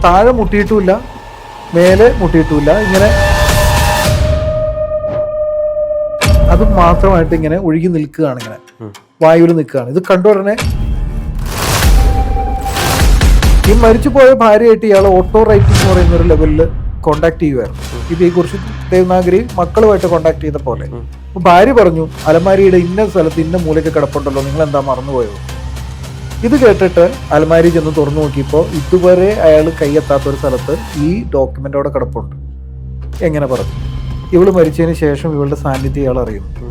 താഴെ മുട്ടിയിട്ടുമില്ല, മേലെ മുട്ടിയിട്ടുമില്ല, ഇങ്ങനെ അത് മാത്രമായിട്ട് ഇങ്ങനെ ഒഴുകി നിൽക്കുകയാണ്, ഇങ്ങനെ വായുവിൽ നിൽക്കുകയാണ്. ഇത് കണ്ട ഉടനെ ഈ മരിച്ചുപോയ ഭാര്യയായിട്ട് ഇയാൾ ഓട്ടോ റൈറ്റിംഗ് എന്ന് പറയുന്ന ഒരു ലെവലിൽ കോണ്ടാക്ട് ചെയ്യുമായിരുന്നു. ഇതേക്കുറിച്ച് ദേവനാഗരി മക്കളുമായിട്ട് കോണ്ടാക്ട് ചെയ്ത പോലെ. അപ്പൊ ഭാര്യ പറഞ്ഞു, അലമാരിയുടെ ഇന്ന സ്ഥലത്ത് ഇന്ന മൂലയ്ക്ക് കിടപ്പുണ്ടല്ലോ, നിങ്ങൾ എന്താ മറന്നുപോയോ? ഇത് കേട്ടിട്ട് അലമാരി ചെന്ന് തുറന്നു നോക്കിയപ്പോൾ ഇതുവരെ അയാൾ കൈയെത്താത്ത ഒരു സ്ഥലത്ത് ഈ ഡോക്യുമെന്റ് അവിടെ കിടപ്പുണ്ട്. എങ്ങനെ പറഞ്ഞു? ഇവള് മരിച്ചതിന് ശേഷം ഇവളുടെ സാന്നിധ്യം ഇയാൾ അറിയുന്നു.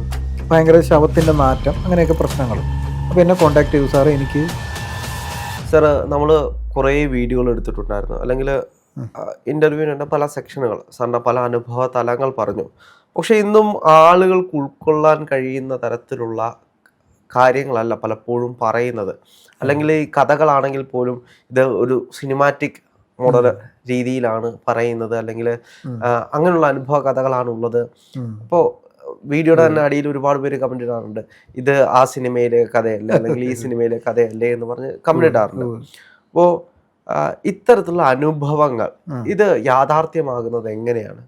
ഭയങ്കര ശവത്തിന്റെ നാറ്റം, അങ്ങനെയൊക്കെ പ്രശ്നങ്ങൾ. അപ്പൊ എന്നെ കോണ്ടാക്ട് ചെയ്തു, സാറേ എനിക്ക്. സാറ് നമ്മൾ കുറേ വീഡിയോകൾ എടുത്തിട്ടുണ്ടായിരുന്നു, അല്ലെങ്കിൽ ഇന്റർവ്യൂവിൻ്റെ പല സെക്ഷനുകൾ, സാറിൻ്റെ പല അനുഭവ തലങ്ങൾ പറഞ്ഞു. പക്ഷെ ഇന്നും ആളുകൾക്ക് ഉൾക്കൊള്ളാൻ കഴിയുന്ന തരത്തിലുള്ള കാര്യങ്ങളല്ല പലപ്പോഴും പറയുന്നത്. അല്ലെങ്കിൽ ഈ കഥകളാണെങ്കിൽ പോലും ഇത് ഒരു സിനിമാറ്റിക് മോഡൽ രീതിയിലാണ് പറയുന്നത്, അല്ലെങ്കിൽ അങ്ങനെയുള്ള അനുഭവ കഥകളാണുള്ളത്. അപ്പോൾ വീഡിയോയുടെ തന്നെ അടിയിൽ ഒരുപാട് പേര് കമന്റ് ഇടാറുണ്ട്, ഇത് ആ സിനിമയിലെ കഥയല്ലേ, അല്ലെങ്കിൽ ഈ സിനിമയിലെ കഥയല്ലേ എന്ന് പറഞ്ഞ് കമന്റ് ഇടാറുണ്ട്. അപ്പോൾ ഇത്തരത്തിലുള്ള അനുഭവങ്ങൾ ഇത് യാഥാർത്ഥ്യമാകുന്നത് എങ്ങനെയാണ്?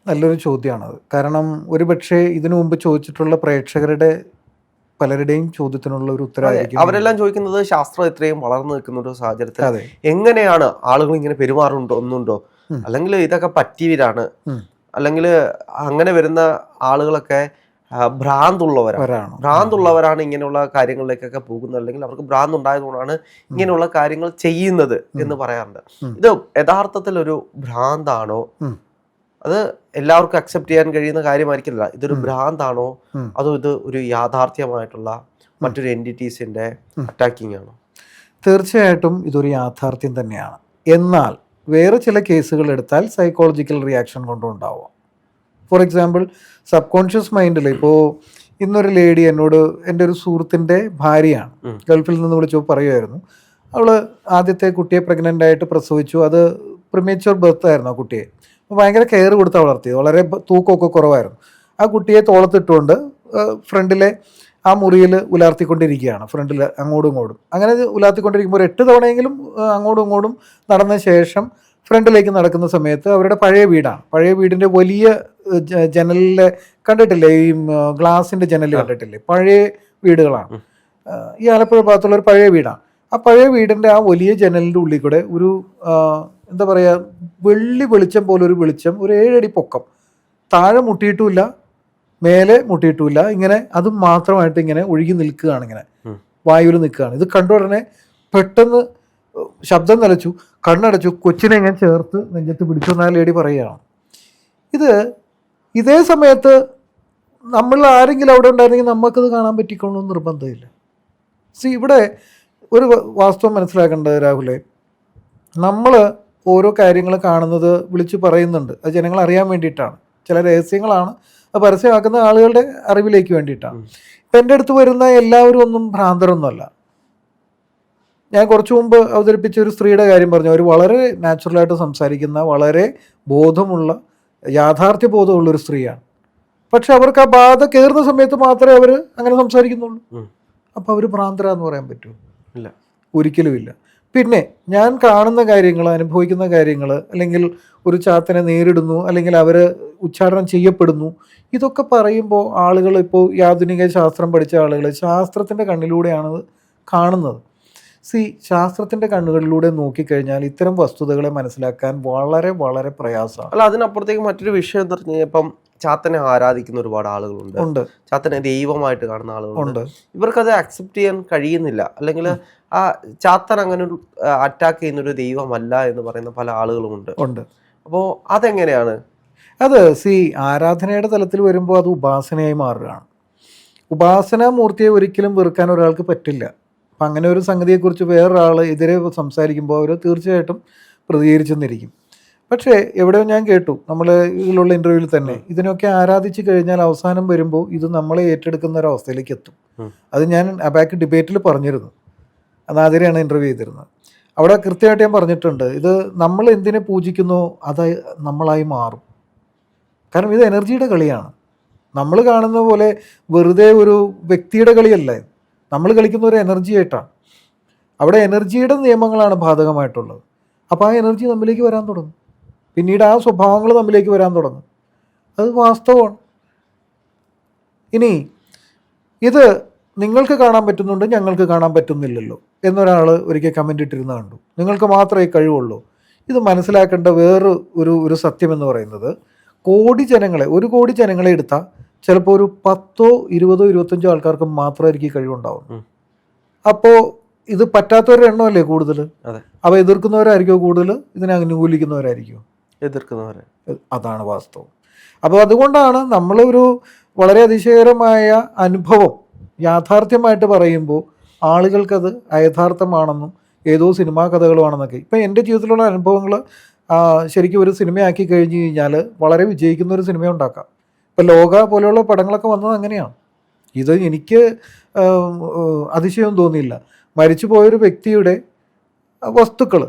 നല്ലൊരു ചോദ്യമാണത്. കാരണം ഒരുപക്ഷെ ഇതിനു മുമ്പ് ചോദിച്ചിട്ടുള്ള പ്രേക്ഷകരുടെ പലരുടെയും ചോദ്യത്തിനുള്ള ഒരു ഉത്തരവായിരിക്കും. അവരെല്ലാം ചോദിക്കുന്നത് ശാസ്ത്രം ഇത്രയും വളർന്നു നിൽക്കുന്ന ഒരു സാഹചര്യത്തിൽ എങ്ങനെയാണ് ആളുകൾ ഇങ്ങനെ പെരുമാറുന്നുണ്ടോ, അല്ലെങ്കിൽ ഇതൊക്കെ പറ്റിയവരാണ്, അല്ലെങ്കിൽ അങ്ങനെ വരുന്ന ആളുകളൊക്കെ ഭ്രാന്തുള്ളവരാണ് ഇങ്ങനെയുള്ള കാര്യങ്ങളിലേക്കൊക്കെ പോകുന്നത്, അല്ലെങ്കിൽ അവർക്ക് ഭ്രാന്ത് ഉണ്ടായതുകൊണ്ടാണ് ഇങ്ങനെയുള്ള കാര്യങ്ങൾ ചെയ്യുന്നത് എന്ന് പറയാറുണ്ട്. ഇത് യഥാർത്ഥത്തിൽ ഒരു ഭ്രാന്താണോ? അത് എല്ലാവർക്കും അക്സെപ്റ്റ് ചെയ്യാൻ കഴിയുന്ന കാര്യമായിരിക്കില്ല. ഇതൊരു ഭ്രാന്താണോ, അതോ ഇത് ഒരു യാഥാർത്ഥ്യമായിട്ടുള്ള മറ്റൊരു എൻറ്റിറ്റീസിന്റെ അറ്റാക്കിംഗ് ആണോ? തീർച്ചയായിട്ടും ഇതൊരു യാഥാർത്ഥ്യം തന്നെയാണ്. എന്നാൽ വേറെ ചില കേസുകൾ എടുത്താൽ സൈക്കോളജിക്കൽ റിയാക്ഷൻ കൊണ്ടും ഉണ്ടാവാം. ഫോർ എക്സാമ്പിൾ, സബ് കോൺഷ്യസ് മൈൻഡിൽ ഇപ്പോൾ ഇന്നൊരു ലേഡി എന്നോട്, എൻ്റെ ഒരു സുഹൃത്തിൻ്റെ ഭാര്യയാണ്, ഗൾഫിൽ നിന്ന് വിളിച്ചപ്പോൾ പറയുമായിരുന്നു, അവൾ ആദ്യത്തെ കുട്ടിയെ പ്രഗ്നൻ്റ് ആയിട്ട് പ്രസവിച്ചു. അത് പ്രിമേച്വർ ബർത്ത് ആയിരുന്നു ആ കുട്ടിയെ. അപ്പോൾ ഭയങ്കര കെയർ കൊടുത്ത് വളർത്തിയത്, വളരെ തൂക്കമൊക്കെ കുറവായിരുന്നു. ആ കുട്ടിയെ തോളത്തിട്ടുകൊണ്ട് ഫ്രണ്ടിലെ ആ മുറിയിൽ ഉലാർത്തിക്കൊണ്ടിരിക്കുകയാണ്, ഫ്രണ്ടിൽ അങ്ങോട്ടും ഇങ്ങോട്ടും. അങ്ങനെ ഉലാർത്തിക്കൊണ്ടിരിക്കുമ്പോൾ 8 തവണയെങ്കിലും അങ്ങോട്ടും ഇങ്ങോട്ടും നടന്ന ശേഷം ഫ്രണ്ടിലേക്ക് നടക്കുന്ന സമയത്ത് അവരുടെ പഴയ വീടാണ്. പഴയ വീടിൻ്റെ വലിയ ജനലിലെ കണ്ടിട്ടില്ലേ, ഈ ഗ്ലാസിൻ്റെ ജനൽ കണ്ടിട്ടില്ലേ, പഴയ വീടുകളാണ്. ഈ ആലപ്പുഴ ഭാഗത്തുള്ള ഒരു പഴയ വീടാണ്. ആ പഴയ വീടിൻ്റെ ആ വലിയ ജനലിൻ്റെ ഉള്ളിൽ കൂടെ ഒരു എന്താ പറയുക, വെള്ളി വെളിച്ചം പോലൊരു വെളിച്ചം, ഒരു 7 അടി പൊക്കം, താഴെ മുട്ടിയിട്ടുമില്ല, മേലെ മുട്ടിയിട്ടുമില്ല, ഇങ്ങനെ അത് മാത്രമായിട്ട് ഇങ്ങനെ ഒഴുകി നിൽക്കുകയാണ്, ഇങ്ങനെ വായുവിൽ നിൽക്കുകയാണ്. ഇത് കണ്ട ഉടനെ പെട്ടെന്ന് ശബ്ദം നിലച്ചു, കണ്ണടച്ചു, കൊച്ചിനെ ഇങ്ങനെ ചേർത്ത് നെഞ്ചത്ത് പിടിച്ചു എന്നാൽ ലേഡി പറയുകയാണ്. ഇതേ സമയത്ത് നമ്മൾ ആരെങ്കിലും അവിടെ ഉണ്ടായിരുന്നെങ്കിൽ നമുക്കത് കാണാൻ പറ്റിക്കൊള്ളണമെന്ന് നിർബന്ധമില്ല. ഇവിടെ ഒരു വാസ്തവം മനസ്സിലാക്കേണ്ടത് രാഹുലെ, നമ്മൾ ഓരോ കാര്യങ്ങൾ കാണുന്നത് വിളിച്ച് പറയുന്നുണ്ട്, അത് ജനങ്ങൾ അറിയാൻ വേണ്ടിയിട്ടാണ്. ചില രഹസ്യങ്ങളാണ് അത് പരസ്യമാക്കുന്ന ആളുകളുടെ അറിവിലേക്ക് വേണ്ടിയിട്ടാണ്. ഇപ്പം എൻ്റെ അടുത്ത് വരുന്ന എല്ലാവരും ഒന്നും ഭ്രാന്തരൊന്നുമല്ല. ഞാൻ കുറച്ചു മുമ്പ് അവതരിപ്പിച്ച ഒരു സ്ത്രീയുടെ കാര്യം പറഞ്ഞു. അവർ വളരെ നാച്ചുറലായിട്ട് സംസാരിക്കുന്ന, വളരെ ബോധമുള്ള, യാഥാർത്ഥ്യ ബോധമുള്ളൊരു സ്ത്രീയാണ്. പക്ഷെ അവർക്ക് ആ ബാധ കയറുന്ന സമയത്ത് മാത്രമേ അവർ അങ്ങനെ സംസാരിക്കുന്നുള്ളൂ. അപ്പോൾ അവർ ഭ്രാന്തരാന്ന് പറയാൻ പറ്റുമോ? ഇല്ല, ഒരിക്കലുമില്ല. പിന്നെ ഞാൻ കാണുന്ന കാര്യങ്ങൾ, അനുഭവിക്കുന്ന കാര്യങ്ങൾ, അല്ലെങ്കിൽ ഒരു ചാത്തനെ നേരിടുന്നു, അല്ലെങ്കിൽ അവർ ഉച്ചാരണം ചെയ്യപ്പെടുന്നു, ഇതൊക്കെ പറയുമ്പോൾ ആളുകൾ, ഇപ്പോൾ ആധുനിക ശാസ്ത്രം പഠിച്ച ആളുകൾ ശാസ്ത്രത്തിൻ്റെ കണ്ണിലൂടെയാണ് കാണുന്നത്. ശാസ്ത്രത്തിൻ്റെ കണ്ണുകളിലൂടെ നോക്കിക്കഴിഞ്ഞാൽ ഇത്തരം വസ്തുതകളെ മനസ്സിലാക്കാൻ വളരെ വളരെ പ്രയാസമാണ്. അല്ല, അതിനപ്പുറത്തേക്ക് മറ്റൊരു വിഷയം എന്ന് പറഞ്ഞു കഴിഞ്ഞാൽ, ഇപ്പം ചാത്തനെ ആരാധിക്കുന്ന ഒരുപാട് ആളുകളുണ്ട്, ചാത്തനെ ദൈവമായിട്ട് കാണുന്ന ആളുകളുണ്ട്. ഇവർക്കത് അക്സെപ്റ്റ് ചെയ്യാൻ കഴിയുന്നില്ല, അല്ലെങ്കിൽ ആ ചാത്തൻ അങ്ങനെ ഒരു അറ്റാക്ക് ചെയ്യുന്ന ഒരു ദൈവമല്ല എന്ന് പറയുന്ന പല ആളുകളുമുണ്ട്. അപ്പോൾ അതെങ്ങനെയാണ്? അത് ആരാധനയുടെ തലത്തിൽ വരുമ്പോൾ അത് ഉപാസനയായി മാറുകയാണ്. ഉപാസനാമൂർത്തിയെ ഒരിക്കലും വെറുക്കാൻ ഒരാൾക്ക് പറ്റില്ല. അപ്പം അങ്ങനെ ഒരു സംഗതിയെക്കുറിച്ച് വേറൊരാൾ എതിരെ സംസാരിക്കുമ്പോൾ അവർ തീർച്ചയായിട്ടും പ്രതികരിച്ചെന്നിരിക്കും. പക്ഷേ എവിടെയോ ഞാൻ കേട്ടു, നമ്മൾ ഇതിലുള്ള ഇൻ്റർവ്യൂവിൽ തന്നെ, ഇതിനൊക്കെ ആരാധിച്ചു കഴിഞ്ഞാൽ അവസാനം വരുമ്പോൾ ഇത് നമ്മളെ ഏറ്റെടുക്കുന്ന ഒരു അവസ്ഥയിലേക്ക് എത്തും. അത് ഞാൻ അബാക്ക് ഡിബേറ്റിൽ പറഞ്ഞിരുന്നു, അതാതിരെയാണ് ഇൻ്റർവ്യൂ ചെയ്തിരുന്നത്. അവിടെ കൃത്യമായിട്ട് ഞാൻ പറഞ്ഞിട്ടുണ്ട്, ഇത് നമ്മൾ എന്തിനെ പൂജിക്കുന്നോ അത് നമ്മളായി മാറും. കാരണം ഇത് എനർജിയുടെ കളിയാണ്. നമ്മൾ കാണുന്ന പോലെ വെറുതെ ഒരു വ്യക്തിയുടെ കളിയല്ല, നമ്മൾ കളിക്കുന്ന ഒരു എനർജി ആയിട്ടാണ്. അവിടെ എനർജിയുടെ നിയമങ്ങളാണ് ബാധകമായിട്ടുള്ളത്. അപ്പോൾ ആ എനർജി നമ്മിലേക്ക് വരാൻ തുടങ്ങും. പിന്നീട് ആ സ്വഭാവങ്ങൾ നമ്മിലേക്ക് വരാൻ തുടങ്ങും. അത് വാസ്തവമാണ്. ഇനി ഇത് നിങ്ങൾക്ക് കാണാൻ പറ്റുന്നുണ്ട്, ഞങ്ങൾക്ക് കാണാൻ പറ്റുന്നില്ലല്ലോ എന്നൊരാൾ ഒരിക്കൽ കമൻ്റ് ഇട്ടിരുന്ന കണ്ടു. നിങ്ങൾക്ക് മാത്രമേ കഴിവുള്ളൂ. ഇത് മനസ്സിലാക്കേണ്ട വേറെ ഒരു സത്യം എന്ന് പറയുന്നത്, ഒരു കോടി ജനങ്ങളെ എടുത്താൽ ചിലപ്പോൾ ഒരു 10, 20, 25 ആൾക്കാർക്ക് മാത്രമായിരിക്കും കഴിവുണ്ടാവും. അപ്പോൾ ഇത് പറ്റാത്തവരുടെ എണ്ണമല്ലേ കൂടുതൽ? അവ എതിർക്കുന്നവരായിരിക്കുമോ കൂടുതൽ, ഇതിനെ അനുകൂലിക്കുന്നവരായിരിക്കുമോ? എതിർക്കുന്നവരെ. അതാണ് വാസ്തവം. അപ്പോൾ അതുകൊണ്ടാണ് നമ്മളൊരു വളരെ അതിശയകരമായ അനുഭവം യാഥാർത്ഥ്യമായിട്ട് പറയുമ്പോൾ ആളുകൾക്കത് അയഥാർത്ഥമാണെന്നും ഏതോ സിനിമാ കഥകളുമാണെന്നൊക്കെ. ഇപ്പം എൻ്റെ ജീവിതത്തിലുള്ള അനുഭവങ്ങൾ ശരിക്കും ഒരു സിനിമയാക്കി കഴിഞ്ഞ് കഴിഞ്ഞാൽ വളരെ വിജയിക്കുന്ന ഒരു സിനിമ ഉണ്ടാക്കാം. ഇപ്പം ലോക പോലെയുള്ള പടങ്ങളൊക്കെ വന്നത് അങ്ങനെയാണ്. ഇത് എനിക്ക് അതിശയം തോന്നിയില്ല. മരിച്ചു പോയൊരു വ്യക്തിയുടെ വസ്തുക്കൾ,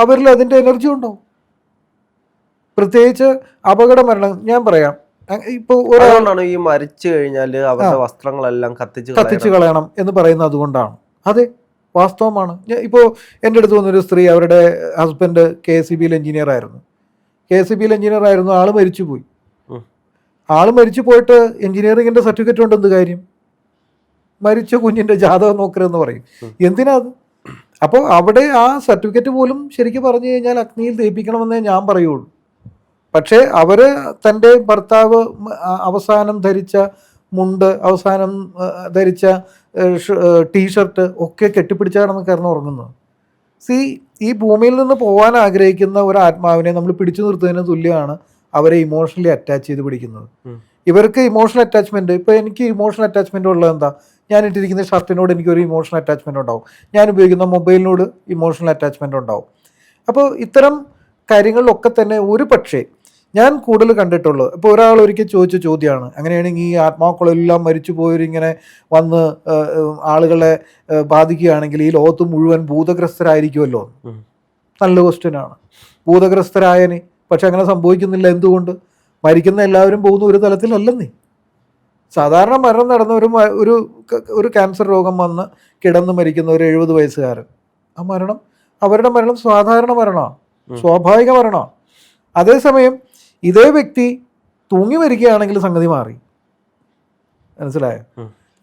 അവരിൽ അതിൻ്റെ എനർജി ഉണ്ടാവും. പ്രത്യേകിച്ച് അപകട മരണം. ഞാൻ പറയാം, ഇപ്പോൾ ഒരാളാണ് ഈ മരിച്ചു കഴിഞ്ഞാൽ അവരുടെ വസ്ത്രങ്ങളെല്ലാം കത്തിച്ച് കളയണം എന്ന് പറയുന്നത് അതുകൊണ്ടാണ്. അതെ, വാസ്തവമാണ്. ഇപ്പോൾ എൻ്റെ അടുത്ത് വന്നൊരു സ്ത്രീ, അവരുടെ ഹസ്ബൻഡ് KCB എഞ്ചിനീയർ ആയിരുന്നു. ആൾ മരിച്ചുപോയി. ആൾ മരിച്ചു പോയിട്ട് എഞ്ചിനീയറിങ്ങിൻ്റെ സർട്ടിഫിക്കറ്റ് കൊണ്ട് എന്ത് കാര്യം? മരിച്ച കുഞ്ഞിൻ്റെ ജാതകം നോക്കരുതെന്ന് പറയും. എന്തിനാ അത്? അപ്പോൾ അവിടെ ആ സർട്ടിഫിക്കറ്റ് പോലും ശരിക്കും പറഞ്ഞു കഴിഞ്ഞാൽ അഗ്നിയിൽ ദഹിപ്പിക്കണമെന്നേ ഞാൻ പറയുള്ളൂ. പക്ഷേ അവർ തൻ്റെ ഭർത്താവ് അവസാനം ധരിച്ച മുണ്ട്, അവസാനം ധരിച്ച ടീഷർട്ട് ഒക്കെ കെട്ടിപ്പിടിച്ചാണെന്ന് കിടന്ന് ഉറങ്ങുന്നത്. ഈ ഭൂമിയിൽ നിന്ന് പോകാൻ ആഗ്രഹിക്കുന്ന ഒരു ആത്മാവിനെ നമ്മൾ പിടിച്ചു നിർത്തുന്നതിന് തുല്യമാണ് അവരെ ഇമോഷണലി അറ്റാച്ച് ചെയ്ത് പിടിക്കുന്നത്. ഇവർക്ക് ഇമോഷണൽ അറ്റാച്ച്മെൻറ്റ്, ഇപ്പോൾ എനിക്ക് ഇമോഷണൽ അറ്റാച്ച്മെൻറ്റ് ഉള്ളത് എന്താ? ഞാൻ ഇട്ടിരിക്കുന്ന ഷർട്ടിനോട് എനിക്കൊരു ഇമോഷണൽ അറ്റാച്ച്മെൻറ്റ് ഉണ്ടാവും. ഞാൻ ഉപയോഗിക്കുന്ന മൊബൈലിനോട് ഇമോഷണൽ അറ്റാച്ച്മെൻറ്റ് ഉണ്ടാവും. അപ്പോൾ ഇത്തരം കാര്യങ്ങളിലൊക്കെ തന്നെ ഒരു പക്ഷേ ഞാൻ കൂടുതൽ കണ്ടിട്ടുള്ളൂ. ഇപ്പോൾ ഒരാൾ ഒരിക്കൽ ചോദിച്ച ചോദ്യമാണ്, അങ്ങനെയാണെങ്കിൽ ഈ ആത്മാക്കളെല്ലാം മരിച്ചു പോയവരിങ്ങനെ വന്ന് ആളുകളെ ബാധിക്കുകയാണെങ്കിൽ ഈ ലോകത്ത് മുഴുവൻ ഭൂതഗ്രസ്തരായിരിക്കുമല്ലോ? നല്ല ക്വസ്റ്റ്യനാണ്. ഭൂതഗ്രസ്തരായനെ, പക്ഷെ അങ്ങനെ സംഭവിക്കുന്നില്ല. എന്തുകൊണ്ട്? മരിക്കുന്ന എല്ലാവരും പോകുന്ന ഒരു തലത്തിലല്ലെന്നേ. സാധാരണ മരണം നടന്ന ഒരു ക്യാൻസർ രോഗം വന്ന് കിടന്ന് മരിക്കുന്ന ഒരു 70 വയസ്സുകാരൻ, അവരുടെ മരണം സാധാരണ മരണമാണ്, സ്വാഭാവിക മരണമാണ്. അതേസമയം ഇതേ വ്യക്തി തൂങ്ങി മരിക്കുകയാണെങ്കിൽ സംഗതി മാറി. മനസ്സിലായോ?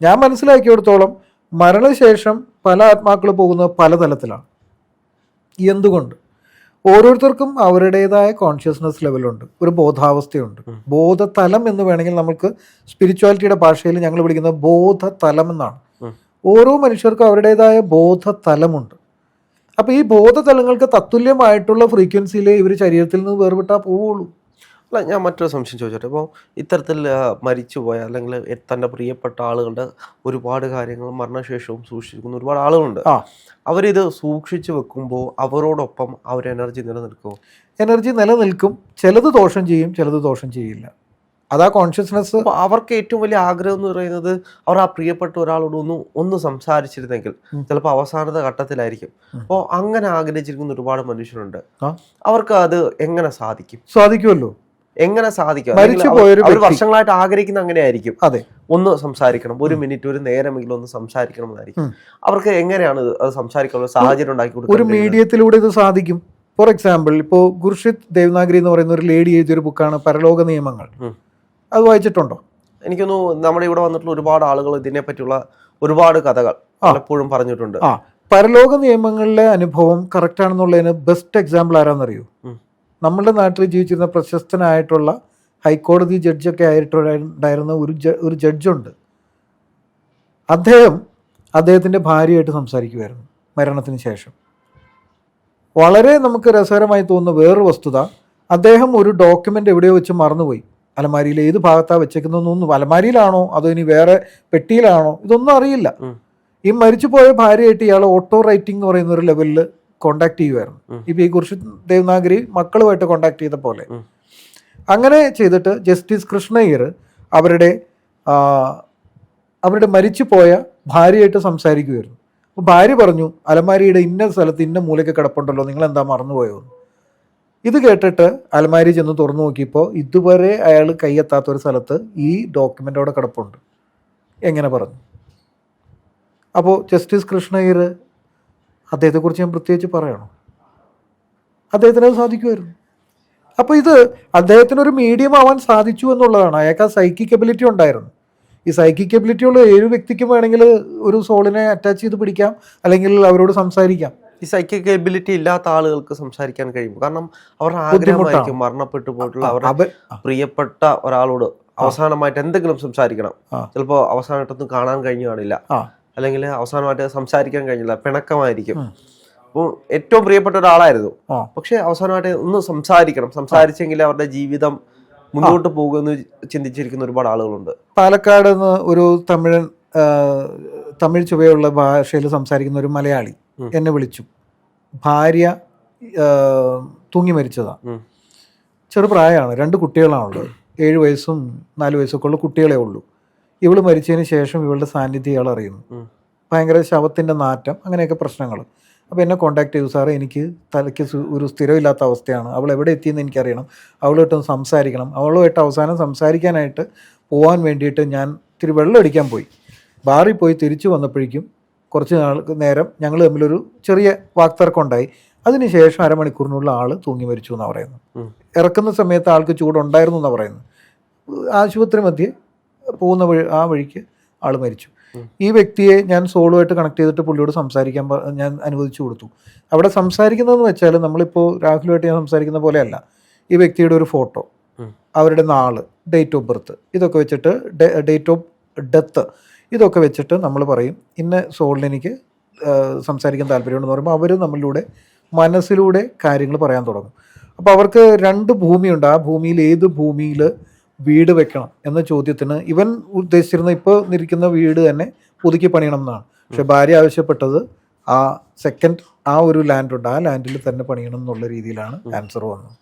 ഞാൻ മനസ്സിലാക്കിയെടുത്തോളം മരണശേഷം പല ആത്മാക്കൾ പോകുന്നത് പല തലത്തിലാണ്. എന്തുകൊണ്ട്? ഓരോരുത്തർക്കും അവരുടേതായ കോൺഷ്യസ്നെസ് ലെവലുണ്ട്, ഒരു ബോധാവസ്ഥയുണ്ട്, ബോധതലം എന്ന് വേണമെങ്കിൽ നമുക്ക് സ്പിരിച്വാലിറ്റിയുടെ ഭാഷയിൽ ഞങ്ങൾ വിളിക്കുന്നത് ബോധതലം എന്നാണ്. ഓരോ മനുഷ്യർക്കും അവരുടേതായ ബോധതലമുണ്ട്. അപ്പോൾ ഈ ബോധതലങ്ങൾക്ക് തത്തുല്യമായിട്ടുള്ള ഫ്രീക്വൻസിയിലേ ഇവർ ശരീരത്തിൽ നിന്ന് വേർപെട്ടാൽ പോവുള്ളൂ. അല്ല, ഞാൻ മറ്റൊരു സംശയം ചോദിച്ചോട്ടെ. ഇപ്പോൾ ഇത്തരത്തിൽ മരിച്ചുപോയ അല്ലെങ്കിൽ തൻ്റെ പ്രിയപ്പെട്ട ആളുകളുടെ ഒരുപാട് കാര്യങ്ങൾ മരണശേഷവും സൂക്ഷിച്ചിരിക്കുന്ന ഒരുപാട് ആളുകളുണ്ട്. അവരിത് സൂക്ഷിച്ചു വെക്കുമ്പോൾ അവരോടൊപ്പം അവർ എനർജി നിലനിൽക്കുമോ? എനർജി നിലനിൽക്കും. ചിലത് ദോഷം ചെയ്യും, ചിലത് ദോഷം ചെയ്യില്ല. അതാ കോൺഷ്യസ്നെസ്. അവർക്ക് ഏറ്റവും വലിയ ആഗ്രഹം എന്ന് പറയുന്നത് അവർ ആ പ്രിയപ്പെട്ട ഒരാളോട് ഒന്ന് സംസാരിച്ചിരുന്നെങ്കിൽ ചിലപ്പോൾ അവസാനത്തെ ഘട്ടത്തിലായിരിക്കും. അപ്പോൾ അങ്ങനെ ആഗ്രഹിച്ചിരിക്കുന്ന ഒരുപാട് മനുഷ്യരുണ്ട്. അവർക്ക് അത് എങ്ങനെ സാധിക്കുമല്ലോ? എങ്ങനെ സാധിക്കും? അവർ വർഷങ്ങളായിട്ട് ആഗ്രഹിക്കുന്ന അങ്ങനെയായിരിക്കും. അതെ, ഒന്ന് സംസാരിക്കണം, 1 മിനിറ്റ്, ഒരു നേരമെങ്കിലും ഒന്ന് സംസാരിക്കണം എന്നായിരിക്കും. അവർക്ക് എങ്ങനെയാണ് അത് സംസാരിക്കാനുള്ള സാഹചര്യം ഉണ്ടാക്കി കൊടുക്കുക? ഒരു മീഡിയത്തിലൂടെ ഇത് സാധിക്കും. ഫോർ എക്സാമ്പിൾ, ഇപ്പോൾ ഗുർഷിത് ദേവ്നാഗരി എന്ന് പറയുന്ന ഒരു ലേഡി എഴുതിയൊരു ബുക്കാണ് പരലോക നിയമങ്ങൾ. അത് വായിച്ചിട്ടുണ്ടോ? എനിക്കൊന്നു നമ്മുടെ ഇവിടെ വന്നിട്ടുള്ള ഒരുപാട് ആളുകൾ ഇതിനെ പറ്റിയുള്ള ഒരുപാട് കഥകൾ പലപ്പോഴും പറഞ്ഞിട്ടുണ്ട്. പരലോക നിയമങ്ങളിലെ അനുഭവം കറക്റ്റ് ആണെന്നുള്ളതിന് ബെസ്റ്റ് എക്സാമ്പിൾ ആരാന്നറിയോ? നമ്മളുടെ നാട്ടിൽ ജീവിച്ചിരുന്ന പ്രശസ്തനായിട്ടുള്ള ഹൈക്കോടതി ജഡ്ജൊക്കെ ആയിട്ടുണ്ടായിരുന്ന ഒരു ജഡ്ജുണ്ട്. അദ്ദേഹത്തിൻ്റെ ഭാര്യയായിട്ട് സംസാരിക്കുമായിരുന്നു മരണത്തിന് ശേഷം. വളരെ നമുക്ക് രസകരമായി തോന്നുന്ന വേറൊരു വസ്തുത, അദ്ദേഹം ഒരു ഡോക്യുമെൻ്റ് എവിടെയോ വെച്ച് മറന്നുപോയി. അലമാരിയിൽ ഏത് ഭാഗത്താണ് വെച്ചേക്കുന്നതൊന്നും, അലമാരിയിലാണോ അതോ ഇനി വേറെ പെട്ടിയിലാണോ, ഇതൊന്നും അറിയില്ല. ഈ മരിച്ചുപോയ ഭാര്യയായിട്ട് ഇയാൾ ഓട്ടോ റൈറ്റിംഗ് എന്ന് പറയുന്ന ഒരു ലെവലിൽ കോണ്ടാക്ട് ചെയ്യുമായിരുന്നു. ഇപ്പം ഈ ഗുർഷിത് ദേവ്നാഗരി മക്കളുമായിട്ട് കോണ്ടാക്ട് ചെയ്ത പോലെ. അങ്ങനെ ചെയ്തിട്ട് ജസ്റ്റിസ് കൃഷ്ണയ്യർ അവരുടെ മരിച്ചുപോയ ഭാര്യയായിട്ട് സംസാരിക്കുമായിരുന്നു. അപ്പോൾ ഭാര്യ പറഞ്ഞു, അലമാരിയുടെ ഇന്ന സ്ഥലത്ത് ഇന്ന മൂലയ്ക്ക് കിടപ്പുണ്ടല്ലോ, നിങ്ങളെന്താ മറന്നുപോയോ? ഇത് കേട്ടിട്ട് അലമാരി ചെന്ന് തുറന്നു നോക്കിയപ്പോൾ ഇതുവരെ അയാൾ കൈയെത്താത്തൊരു സ്ഥലത്ത് ഈ ഡോക്യുമെൻ്റ് അവിടെ കിടപ്പുണ്ട്. എങ്ങനെ പറഞ്ഞു? അപ്പോൾ ജസ്റ്റിസ് കൃഷ്ണയ്യർ അദ്ദേഹത്തെക്കുറിച്ച് ഞാൻ പ്രത്യേകിച്ച് പറയണോ? അദ്ദേഹത്തിന് അത് സാധിക്കുമായിരുന്നു. അപ്പോൾ ഇത് അദ്ദേഹത്തിനൊരു മീഡിയം ആവാൻ സാധിച്ചു എന്നുള്ളതാണ്. അയാൾക്ക് ആ സൈക്കിക് എബിലിറ്റി ഉണ്ടായിരുന്നു. ഈ സൈക്കിക് എബിലിറ്റി ഉള്ള ഏത് വ്യക്തിക്കും വേണമെങ്കിൽ ഒരു സോളിനെ അറ്റാച്ച് ചെയ്ത് പിടിക്കാം, അല്ലെങ്കിൽ അവരോട് സംസാരിക്കാം. ഈ സൈക്കിക് എബിലിറ്റി ഇല്ലാത്ത ആളുകൾക്ക് സംസാരിക്കാൻ കഴിയും. കാരണം അവരുടെ ആഗ്രഹമായിരിക്കും മരണപ്പെട്ടു പോയിട്ടുള്ള അവരുടെ പ്രിയപ്പെട്ട ഒരാളോട് അവസാനമായിട്ട് എന്തെങ്കിലും സംസാരിക്കണം. ചിലപ്പോൾ അവസാനമായിട്ടൊന്നും കാണാൻ കഴിഞ്ഞു കാണില്ല, അല്ലെങ്കിൽ അവസാനമായിട്ട് സംസാരിക്കാൻ കഴിഞ്ഞില്ല, പിണക്കമായിരിക്കും. അപ്പോൾ ഏറ്റവും പ്രിയപ്പെട്ട ഒരാളായിരുന്നു, പക്ഷെ അവസാനമായിട്ട് ഒന്ന് സംസാരിച്ചെങ്കിൽ അവരുടെ ജീവിതം മുന്നോട്ട് പോകുമെന്ന് ചിന്തിച്ചിരിക്കുന്ന ഒരുപാട് ആളുകളുണ്ട്. പാലക്കാട് നിന്ന് ഒരു തമിഴ് ചുവയുള്ള ഭാഷയിൽ സംസാരിക്കുന്ന ഒരു മലയാളി എന്നെ വിളിച്ചു. ഭാര്യ തൂങ്ങി മരിച്ചതാണ്. ചെറുപ്രായമാണ്, 2 കുട്ടികളാണുള്ളത്. 7 വയസ്സും 4 വയസ്സൊക്കെ ഉള്ള കുട്ടികളെ ഉള്ളൂ. ഇവള് മരിച്ചതിന് ശേഷം ഇവളുടെ സാന്നിധ്യം ഇയാൾ അറിയുന്നു. ഭയങ്കര ശവത്തിൻ്റെ നാറ്റം, അങ്ങനെയൊക്കെ പ്രശ്നങ്ങൾ. അപ്പോൾ എന്നെ കോൺടാക്ട് ചെയ്തു. സാറേ, എനിക്ക് തലയ്ക്ക് ഒരു സ്ഥിരമില്ലാത്ത അവസ്ഥയാണ്, അവൾ എവിടെ എത്തിയെന്ന് എനിക്കറിയണം, അവളുമായിട്ടൊന്ന് സംസാരിക്കണം. അവളുമായിട്ട് അവസാനം സംസാരിക്കാനായിട്ട് പോകാൻ വേണ്ടിയിട്ട് ഞാൻ ഇത്തിരി വെള്ളം അടിക്കാൻ പോയി. ബാറിൽ പോയി തിരിച്ചു വന്നപ്പോഴേക്കും കുറച്ച് നേരം ഞങ്ങൾ തമ്മിലൊരു ചെറിയ വാക്തർക്കം ഉണ്ടായി. അതിനുശേഷം അരമണിക്കൂറിനുള്ള ആൾ തൂങ്ങി മരിച്ചു എന്നാണ് പറയുന്നത്. ഇറക്കുന്ന സമയത്ത് ആൾക്ക് ചൂടുണ്ടായിരുന്നു എന്നാണ് പറയുന്നത്. ആശുപത്രി മധ്യേ പോകുന്ന ആ വഴിക്ക് ആൾ മരിച്ചു. ഈ വ്യക്തിയെ ഞാൻ സോളുമായിട്ട് കണക്ട് ചെയ്തിട്ട് പുള്ളിയോട് സംസാരിക്കാൻ ഞാൻ അനുവദിച്ചു കൊടുത്തു. അവിടെ സംസാരിക്കുന്നതെന്ന് വെച്ചാൽ നമ്മളിപ്പോൾ രാഹുലുമായിട്ട് ഞാൻ സംസാരിക്കുന്ന പോലെയല്ല. ഈ വ്യക്തിയുടെ ഒരു ഫോട്ടോ, അവരുടെ നാള്, ഡേറ്റ് ഓഫ് ബർത്ത്, ഇതൊക്കെ വെച്ചിട്ട് ഡേറ്റ് ഓഫ് ഡെത്ത്, ഇതൊക്കെ വെച്ചിട്ട് നമ്മൾ പറയും ഇന്ന സോളിന് എനിക്ക് സംസാരിക്കാൻ താല്പര്യമുണ്ടെന്ന് പറയുമ്പോൾ അവർ നമ്മളിലൂടെ മനസ്സിലൂടെ കാര്യങ്ങൾ പറയാൻ തുടങ്ങും. അപ്പോൾ അവർക്ക് 2 ഭൂമിയുണ്ട്. ആ ഭൂമിയിൽ ഏത് ഭൂമിയിൽ വീട് വെക്കണം എന്ന ചോദ്യത്തിന് ഇവൻ ഉദ്ദേശിച്ചിരുന്ന ഇപ്പോൾ ഇരിക്കുന്ന വീട് തന്നെ പുതുക്കി പണിയണം എന്നാണ്. പക്ഷെ ഭാര്യ ആവശ്യപ്പെട്ടത് ആ ഒരു ലാൻഡുണ്ട്, ആ ലാൻഡിൽ തന്നെ പണിയണം എന്നുള്ള രീതിയിലാണ് ആൻസർ വന്നത്.